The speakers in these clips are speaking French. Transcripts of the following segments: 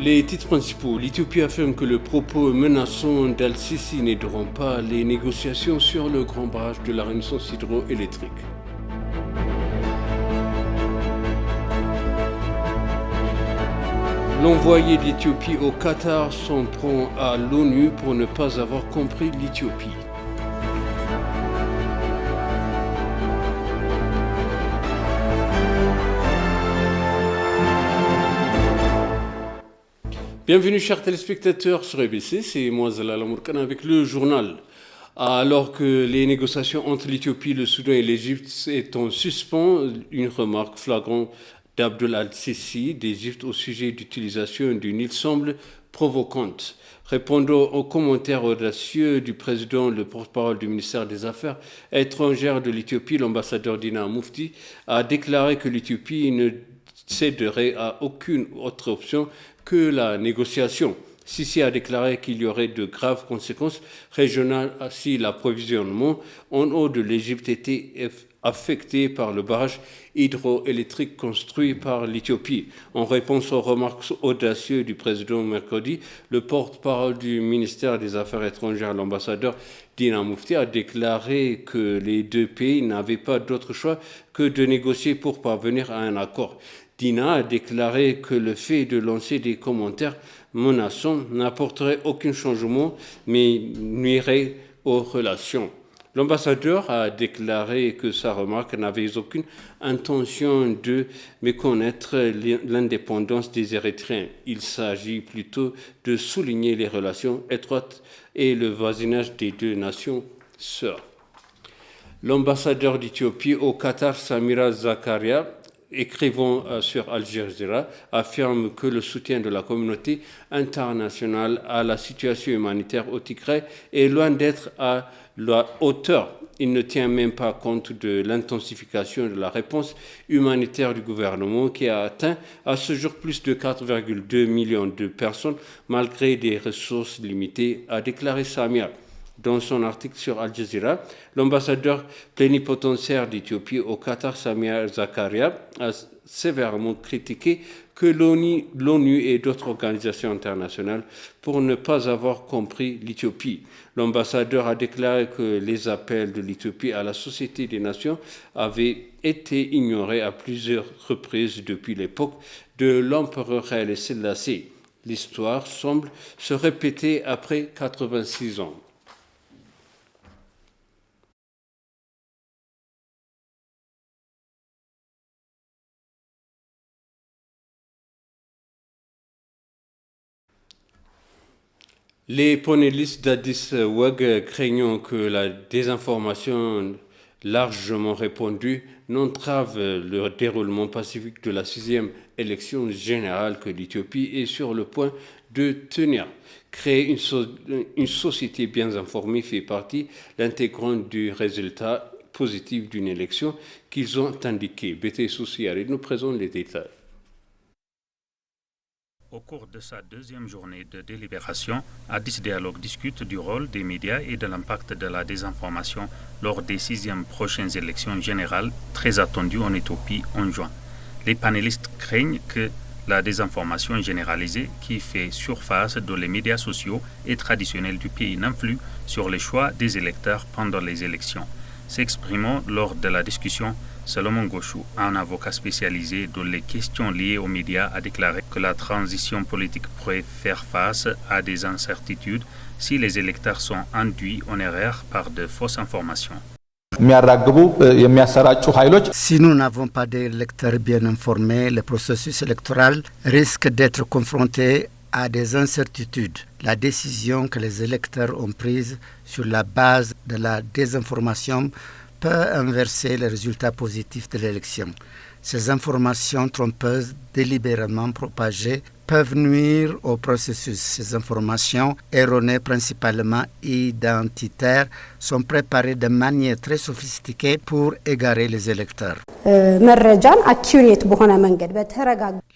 Les titres principaux. L'Éthiopie affirme que le propos menaçant d'Al-Sisi n'aideront pas les négociations sur le grand barrage de la Renaissance hydroélectrique. L'envoyé d'Éthiopie au Qatar s'en prend à l'ONU pour ne pas avoir compris l'Éthiopie. Bienvenue chers téléspectateurs sur EBC, c'est moi Zalal Amourkan avec le journal. Alors que les négociations entre l'Éthiopie, le Soudan et l'Égypte sont en suspens, une remarque flagrante d'Abdel Al-Sisi d'Égypte au sujet d'utilisation du Nil semble provocante. Répondant aux commentaires audacieux du président, le porte-parole du ministère des Affaires étrangères de l'Éthiopie, l'ambassadeur Dina Mufti, a déclaré que l'Éthiopie ne céderait à aucune autre option que la négociation. Sisi a déclaré qu'il y aurait de graves conséquences régionales si l'approvisionnement en eau de l'Égypte était affecté par le barrage hydroélectrique construit par l'Éthiopie. En réponse aux remarques audacieuses du président mercredi, le porte-parole du ministère des Affaires étrangères, l'ambassadeur Dina Mufti, a déclaré que les deux pays n'avaient pas d'autre choix que de négocier pour parvenir à un accord. Dina a déclaré que le fait de lancer des commentaires menaçants n'apporterait aucun changement, mais nuirait aux relations. L'ambassadeur a déclaré que sa remarque n'avait aucune intention de méconnaître l'indépendance des Érythréens. Il s'agit plutôt de souligner les relations étroites et le voisinage des deux nations sœurs. L'ambassadeur d'Éthiopie au Qatar, Samira Zakaria, écrivant sur Al Jazeera, affirme que le soutien de la communauté internationale à la situation humanitaire au Tigré est loin d'être à la hauteur. Il ne tient même pas compte de l'intensification de la réponse humanitaire du gouvernement qui a atteint à ce jour plus de 4,2 millions de personnes malgré des ressources limitées, a déclaré Samir. Dans son article sur Al Jazeera, l'ambassadeur plénipotentiaire d'Éthiopie au Qatar, Samir Zakaria, a sévèrement critiqué que l'ONU et d'autres organisations internationales pour ne pas avoir compris l'Éthiopie. L'ambassadeur a déclaré que les appels de l'Éthiopie à la Société des Nations avaient été ignorés à plusieurs reprises depuis l'époque de l'empereur Haile Selassie. L'histoire semble se répéter après 86 ans. Les panélistes d'Addis WAG, craignant que la désinformation largement répandue n'entrave le déroulement pacifique de la 6e élection générale que l'Éthiopie est sur le point de tenir. Créer une société bien informée fait partie intégrante du résultat positif d'une élection qu'ils ont indiqué. BT Souciari nous présente les détails. Au cours de sa deuxième journée de délibération, Addis Dialogue discute du rôle des médias et de l'impact de la désinformation lors des 6e prochaines élections générales très attendues en Éthiopie en juin. Les panélistes craignent que la désinformation généralisée qui fait surface dans les médias sociaux et traditionnels du pays n'influe sur les choix des électeurs pendant les élections. S'exprimant lors de la discussion, Salomon Gauchou, un avocat spécialisé dans les questions liées aux médias, a déclaré que la transition politique pourrait faire face à des incertitudes si les électeurs sont induits en erreur par de fausses informations. Si nous n'avons pas d'électeurs bien informés, le processus électoral risque d'être confronté à des incertitudes. La décision que les électeurs ont prise sur la base de la désinformation peut inverser les résultats positifs de l'élection. Ces informations trompeuses délibérément propagées peuvent nuire au processus. Ces informations erronées, principalement identitaires, sont préparées de manière très sophistiquée pour égarer les électeurs.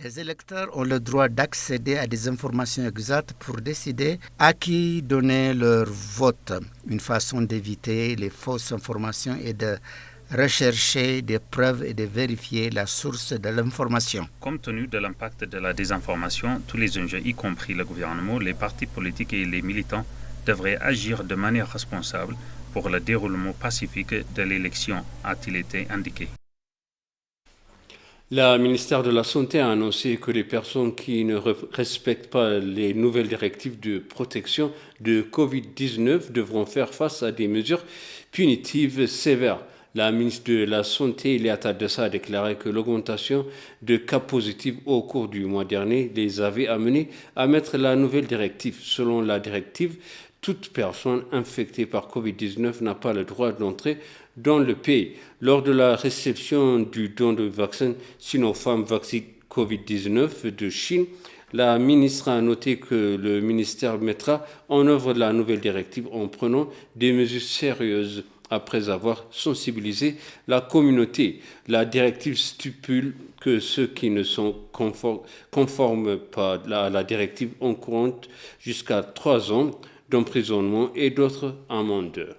Les électeurs ont le droit d'accéder à des informations exactes pour décider à qui donner leur vote. Une façon d'éviter les fausses informations est de rechercher des preuves et de vérifier la source de l'information. Compte tenu de l'impact de la désinformation, tous les enjeux, y compris le gouvernement, les partis politiques et les militants, devraient agir de manière responsable pour le déroulement pacifique de l'élection, a-t-il été indiqué. Le ministère de la Santé a annoncé que les personnes qui ne respectent pas les nouvelles directives de protection de Covid-19 devront faire face à des mesures punitives sévères. La ministre de la Santé, Léa Tadessa, a déclaré que l'augmentation de cas positifs au cours du mois dernier les avait amenés à mettre la nouvelle directive. Selon la directive, toute personne infectée par Covid-19 n'a pas le droit d'entrer dans le pays. Lors de la réception du don de vaccin Sinopharm Vaccine Covid-19 de Chine, la ministre a noté que le ministère mettra en œuvre la nouvelle directive en prenant des mesures sérieuses. Après avoir sensibilisé la communauté, la directive stipule que ceux qui ne sont conformes pas à la directive encourent jusqu'à 3 ans d'emprisonnement et d'autres amendes.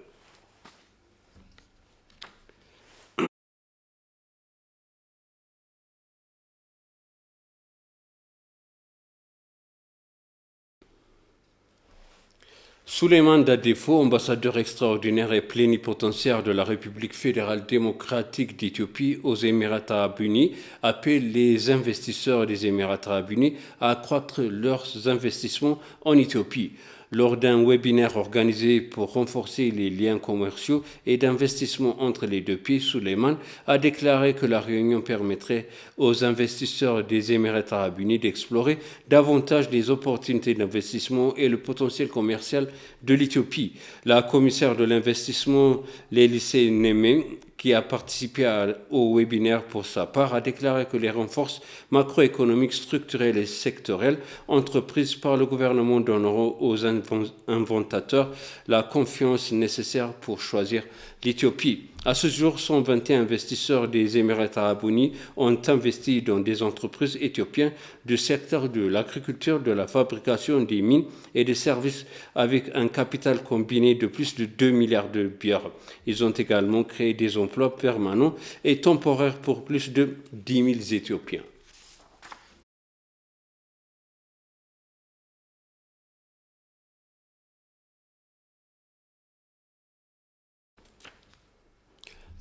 Souleymane Dadefo, ambassadeur extraordinaire et plénipotentiaire de la République fédérale démocratique d'Éthiopie aux Émirats arabes unis, appelle les investisseurs des Émirats arabes unis à accroître leurs investissements en Éthiopie. Lors d'un webinaire organisé pour renforcer les liens commerciaux et d'investissement entre les deux pays, Souleymane a déclaré que la réunion permettrait aux investisseurs des Émirats arabes unis d'explorer davantage les opportunités d'investissement et le potentiel commercial de l'Éthiopie. La commissaire de l'investissement, Lélissé Némé, qui a participé au webinaire pour sa part, a déclaré que les renforts macroéconomiques, structurels et sectoriels entreprises par le gouvernement donneront aux inventateurs la confiance nécessaire pour choisir l'Éthiopie. À ce jour, 121 investisseurs des Émirats arabes unis ont investi dans des entreprises éthiopiennes du secteur de l'agriculture, de la fabrication des mines et des services avec un capital combiné de plus de 2 milliards de birrs. Ils ont également créé des emplois permanents et temporaires pour plus de 10 000 Éthiopiens.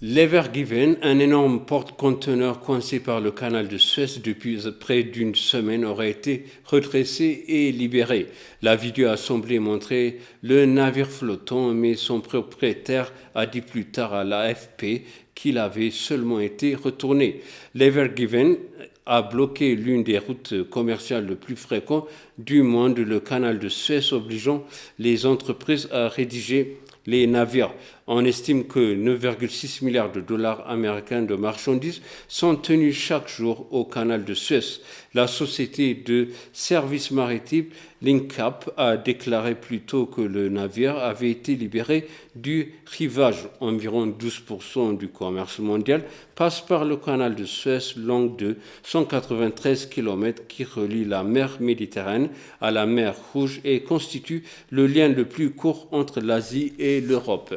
L'Ever Given, un énorme porte-conteneur coincé par le canal de Suez depuis près d'une semaine, aurait été redressé et libéré. La vidéo a semblé montrer le navire flottant, mais son propriétaire a dit plus tard à l'AFP qu'il avait seulement été retourné. L'Ever Given a bloqué l'une des routes commerciales les plus fréquentes du monde, le canal de Suez, obligeant les entreprises à rédiger les navires. On estime que 9,6 milliards de dollars américains de marchandises sont tenus chaque jour au canal de Suez. La société de services maritimes LinkUp a déclaré plus tôt que le navire avait été libéré du rivage. Environ 12% du commerce mondial passe par le canal de Suez, long de 193 km qui relie la mer Méditerranée à la mer Rouge et constitue le lien le plus court entre l'Asie et l'Europe.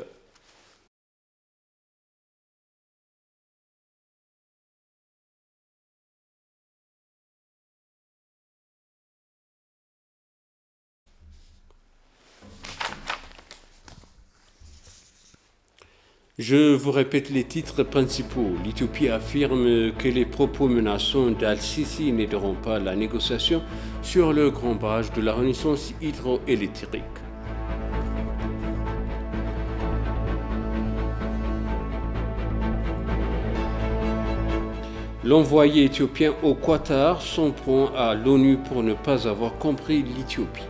Je vous répète les titres principaux. L'Éthiopie affirme que les propos menaçants d'Al-Sisi n'aideront pas la négociation sur le grand barrage de la Renaissance hydroélectrique. L'envoyé éthiopien au Qatar s'en prend à l'ONU pour ne pas avoir compris l'Éthiopie.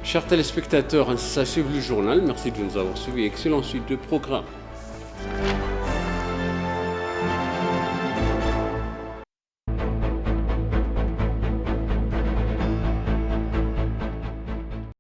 Chers téléspectateurs, ainsi s'achève le journal. Merci de nous avoir suivis. Excellente suite de programme.